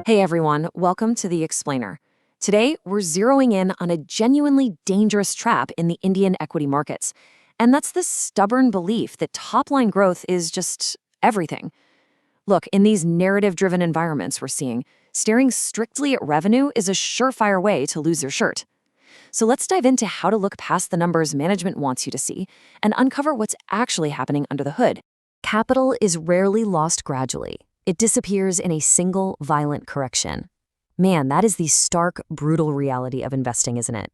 Hey everyone, welcome to The Explainer. Today, we're zeroing in on a genuinely dangerous trap in the Indian equity markets. And that's the stubborn belief that top-line growth is just everything. Look, in these narrative-driven environments we're seeing, staring strictly at revenue is a surefire way to lose your shirt. So let's dive into how to look past the numbers management wants you to see and uncover what's actually happening under the hood. Capital is rarely lost gradually. It disappears in a single violent correction. Man, that is the stark, brutal reality of investing, isn't it?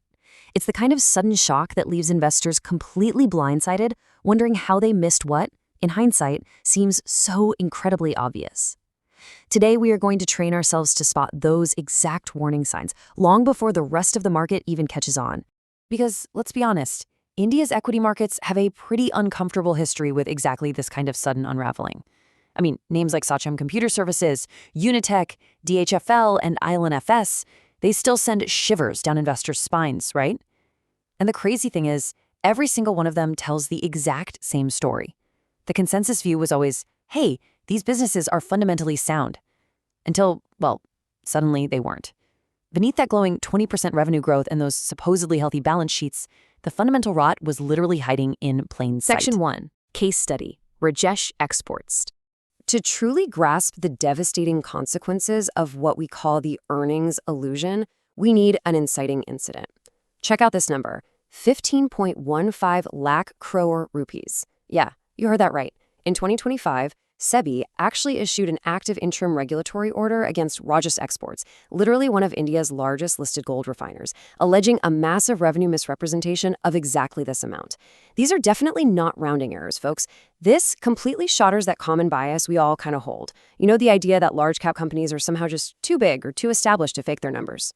It's the kind of sudden shock that leaves investors completely blindsided, wondering how they missed what, in hindsight, seems so incredibly obvious. Today, we are going to train ourselves to spot those exact warning signs long before the rest of the market even catches on. Because, let's be honest, India's equity markets have a pretty uncomfortable history with exactly this kind of sudden unraveling. I mean, names like Sachem Computer Services, Unitech, DHFL, and ILNFS, they still send shivers down investors' spines, right? And the crazy thing is, every single one of them tells the exact same story. The consensus view was always, hey, these businesses are fundamentally sound. Until, well, suddenly they weren't. Beneath that glowing 20% revenue growth and those supposedly healthy balance sheets, the fundamental rot was literally hiding in plain sight. Section 1. Case Study. Rajesh Exports. To truly grasp the devastating consequences of what we call the earnings illusion, we need an inciting incident. Check out this number, 15.15 lakh crore rupees. Yeah, you heard that right. In 2025, SEBI actually issued an active interim regulatory order against Rajesh Exports, literally one of India's largest listed gold refiners, alleging a massive revenue misrepresentation of exactly this amount. These are definitely not rounding errors, folks. This completely shatters that common bias we all kind of hold. You know, the idea that large cap companies are somehow just too big or too established to fake their numbers.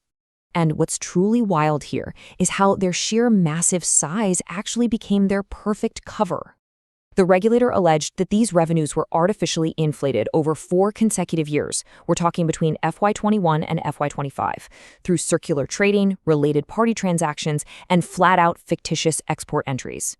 And what's truly wild here is how their sheer massive size actually became their perfect cover. The regulator alleged that these revenues were artificially inflated over 4 consecutive years. We're talking between FY21 and FY25, through circular trading, related party transactions, and flat-out fictitious export entries.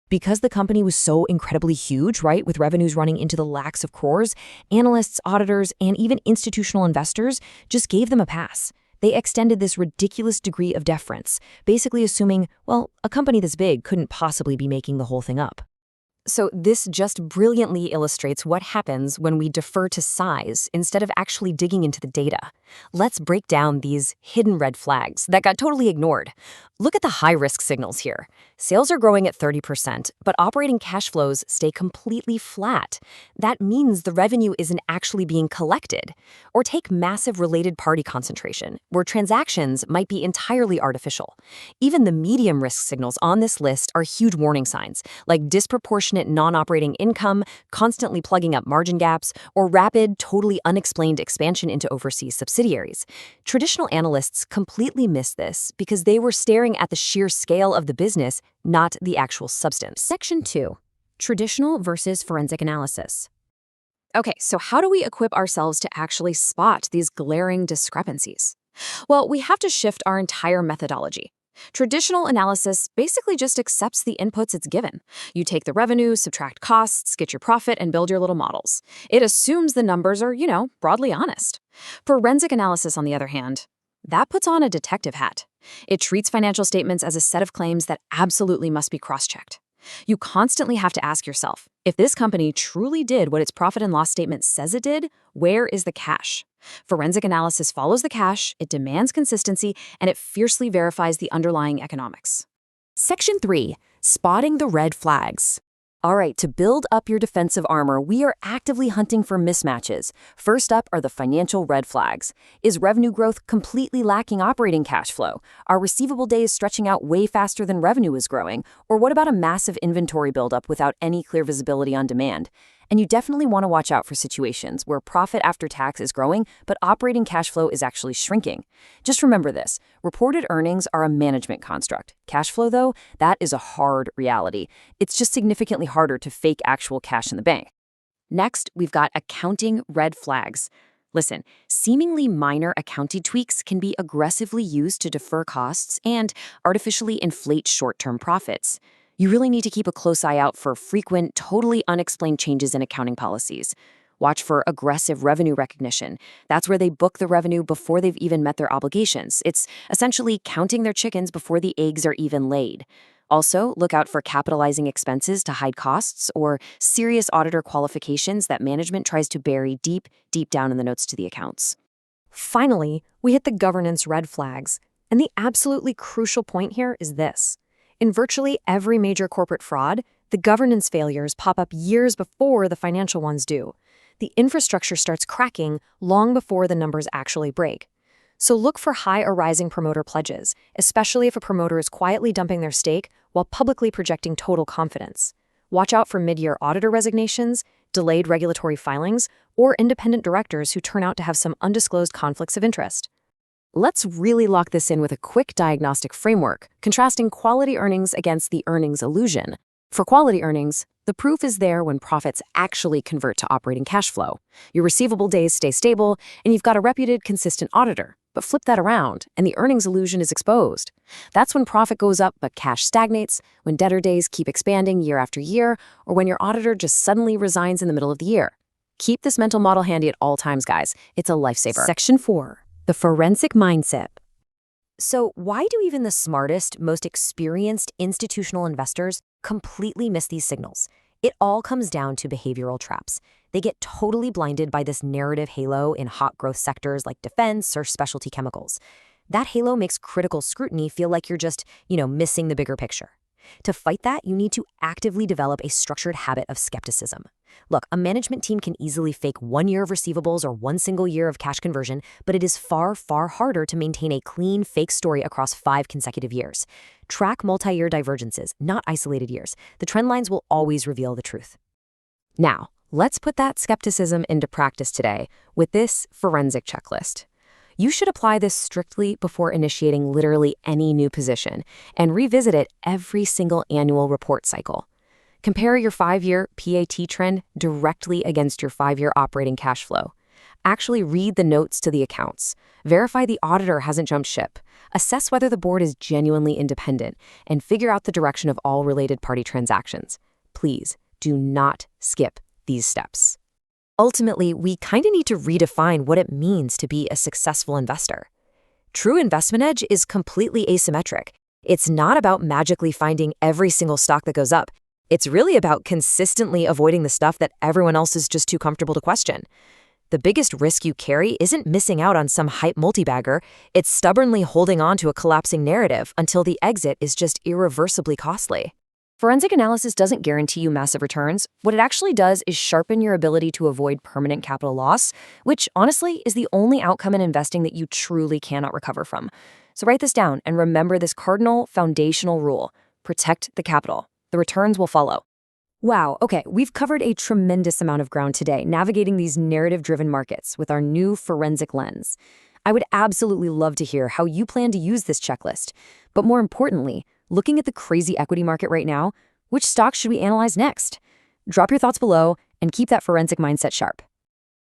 Because the company was so incredibly huge, right, with revenues running into the lakhs of crores, analysts, auditors, and even institutional investors just gave them a pass. They extended this ridiculous degree of deference, basically assuming, well, a company this big couldn't possibly be making the whole thing up. So this just brilliantly illustrates what happens when we defer to size instead of actually digging into the data. Let's break down these hidden red flags that got totally ignored. Look at the high-risk signals here. Sales are growing at 30%, but operating cash flows stay completely flat. That means the revenue isn't actually being collected. Or take massive related party concentration, where transactions might be entirely artificial. Even the medium-risk signals on this list are huge warning signs, like disproportionate non-operating income, constantly plugging up margin gaps, or rapid, totally unexplained expansion into overseas subsidiaries. Traditional analysts completely missed this because they were staring at the sheer scale of the business, not the actual substance. Section 2. Traditional versus forensic analysis. Okay, so how do we equip ourselves to actually spot these glaring discrepancies? Well, we have to shift our entire methodology. Traditional analysis basically just accepts the inputs it's given. You take the revenue, subtract costs, get your profit, and build your little models. It assumes the numbers are, broadly honest. Forensic analysis, on the other hand, that puts on a detective hat. It treats financial statements as a set of claims that absolutely must be cross-checked. You constantly have to ask yourself, if this company truly did what its profit and loss statement says it did, where is the cash? Forensic analysis follows the cash, it demands consistency, and it fiercely verifies the underlying economics. Section 3. Spotting the red flags. All right, to build up your defensive armor, we are actively hunting for mismatches. First up are the financial red flags. Is revenue growth completely lacking operating cash flow? Are receivable days stretching out way faster than revenue is growing? Or what about a massive inventory buildup without any clear visibility on demand? And you definitely want to watch out for situations where profit after tax is growing, but operating cash flow is actually shrinking. Just remember this, reported earnings are a management construct. Cash flow, though, that is a hard reality. It's just significantly harder to fake actual cash in the bank. Next, we've got accounting red flags. Listen, seemingly minor accounting tweaks can be aggressively used to defer costs and artificially inflate short-term profits. You really need to keep a close eye out for frequent, totally unexplained changes in accounting policies. Watch for aggressive revenue recognition. That's where they book the revenue before they've even met their obligations. It's essentially counting their chickens before the eggs are even laid. Also, look out for capitalizing expenses to hide costs or serious auditor qualifications that management tries to bury deep, deep down in the notes to the accounts. Finally, we hit the governance red flags. And the absolutely crucial point here is this. In virtually every major corporate fraud, the governance failures pop up years before the financial ones do. The infrastructure starts cracking long before the numbers actually break. So look for high or rising promoter pledges, especially if a promoter is quietly dumping their stake while publicly projecting total confidence. Watch out for mid-year auditor resignations, delayed regulatory filings, or independent directors who turn out to have some undisclosed conflicts of interest. Let's really lock this in with a quick diagnostic framework, contrasting quality earnings against the earnings illusion. For quality earnings, the proof is there when profits actually convert to operating cash flow. Your receivable days stay stable, and you've got a reputed, consistent auditor. But flip that around, and the earnings illusion is exposed. That's when profit goes up but cash stagnates, when debtor days keep expanding year after year, or when your auditor just suddenly resigns in the middle of the year. Keep this mental model handy at all times, guys. It's a lifesaver. Section 4. The forensic mindset. So why do even the smartest, most experienced institutional investors completely miss these signals? It all comes down to behavioral traps. They get totally blinded by this narrative halo in hot growth sectors like defense or specialty chemicals. That halo makes critical scrutiny feel like you're just, missing the bigger picture. To fight that, you need to actively develop a structured habit of skepticism. Look, a management team can easily fake 1 year of receivables or one single year of cash conversion, but it is far, far harder to maintain a clean, fake story across 5 consecutive years. Track multi-year divergences, not isolated years. The trend lines will always reveal the truth. Now, let's put that skepticism into practice today with this forensic checklist. You should apply this strictly before initiating literally any new position and revisit it every single annual report cycle. Compare your 5-year PAT trend directly against your 5-year operating cash flow. Actually read the notes to the accounts. Verify the auditor hasn't jumped ship. Assess whether the board is genuinely independent and figure out the direction of all related party transactions. Please do not skip these steps. Ultimately, we kind of need to redefine what it means to be a successful investor. True investment edge is completely asymmetric. It's not about magically finding every single stock that goes up. It's really about consistently avoiding the stuff that everyone else is just too comfortable to question. The biggest risk you carry isn't missing out on some hype multibagger. It's stubbornly holding on to a collapsing narrative until the exit is just irreversibly costly. Forensic analysis doesn't guarantee you massive returns. What it actually does is sharpen your ability to avoid permanent capital loss, which honestly is the only outcome in investing that you truly cannot recover from. So write this down and remember this cardinal foundational rule: protect the capital. The returns will follow. Wow, okay, we've covered a tremendous amount of ground today, navigating these narrative-driven markets with our new forensic lens. I would absolutely love to hear how you plan to use this checklist. But more importantly, looking at the crazy equity market right now, which stocks should we analyze next? Drop your thoughts below and keep that forensic mindset sharp.